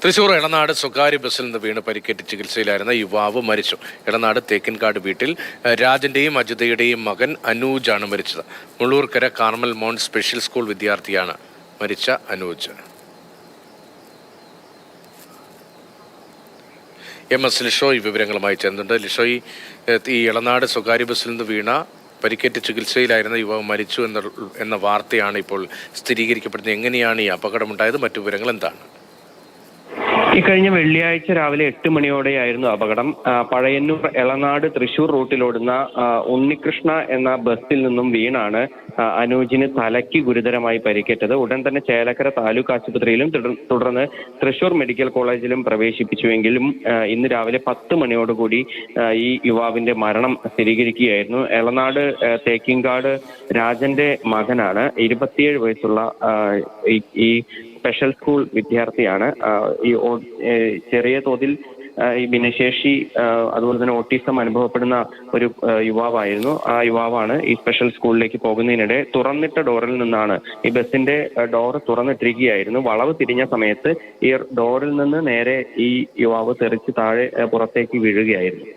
തൃശൂർ എളനാട് സ്വകാര്യ ബസ്സിൽ നിന്ന് വീണ് പരിക്കേറ്റ് ചികിത്സയിലായിരുന്ന യുവാവ് മരിച്ചു. എളനാട് തേക്കിൻകാട് വീട്ടിൽ രാജന്റെയും അജിതയുടെയും മകൻ അനൂജാണ് മരിച്ചത്. Mullurkara Carmel mount special school വിദ്യാർത്ഥിയാണ് മരിച്ച അനൂജ്. MS ലിഷോയ് വിവരങ്ങളുമായി ചേർന്നുണ്ട്. ലിഷോയ്, ഈ എളനാട് സ്വകാര്യ ബസ്സിൽ നിന്ന് വീണ പരിക്കേറ്റ് ചികിത്സയിലായിരുന്ന യുവാവ് മരിച്ചു എന്ന വാർത്തയാണ് ഇപ്പോൾ സ്ഥിരീകരിക്കപ്പെടുന്നത്. എങ്ങനെയാണ് ഈ അപകടമുണ്ടായത്? മറ്റു വിവരങ്ങൾ എന്താണ്? ഈ കഴിഞ്ഞ വെള്ളിയാഴ്ച രാവിലെ 8 മണിയോടെയായിരുന്നു അപകടം. പഴയന്നൂർ എളനാട് തൃശൂർ റൂട്ടിലോടുന്ന ഉണ്ണികൃഷ്ണ എന്ന ബസ്സിൽ നിന്നും വീണാണ് അനൂജിന് തലയ്ക്ക് ഗുരുതരമായി പരിക്കേറ്റത്. ഉടൻ തന്നെ ചേലക്കര താലൂക്ക് ആശുപത്രിയിലും തുടർന്ന് തൃശൂർ മെഡിക്കൽ കോളേജിലും പ്രവേശിപ്പിച്ചുവെങ്കിലും ഇന്ന് രാവിലെ 10 മണിയോടുകൂടി ഈ യുവാവിന്റെ മരണം സ്ഥിരീകരിക്കുകയായിരുന്നു. എളനാട് തേക്കിൻകാട് രാജന്റെ മകനാണ്. 27 വയസ്സുള്ള ഈ സ്പെഷ്യൽ സ്കൂൾ വിദ്യാർത്ഥിയാണ്. ഈ ചെറിയ തോതിൽ ഈ ഭിന്നശേഷി അതുപോലെ തന്നെ ഓട്ടിസം അനുഭവപ്പെടുന്ന ഒരു യുവാവായിരുന്നു. ആ യുവാവാണ് ഈ സ്പെഷ്യൽ സ്കൂളിലേക്ക് പോകുന്നതിനിടെ തുറന്നിട്ട ഡോറിൽ നിന്നാണ്, ഈ ബസ്സിന്റെ ഡോറ് തുറന്നിട്ടിരിക്കുകയായിരുന്നു. വളവ് തിരിഞ്ഞ സമയത്ത് ഈ ഡോറിൽ നിന്ന് നേരെ ഈ യുവാവ് തെറിച്ച് താഴെ പുറത്തേക്ക് വീഴുകയായിരുന്നു.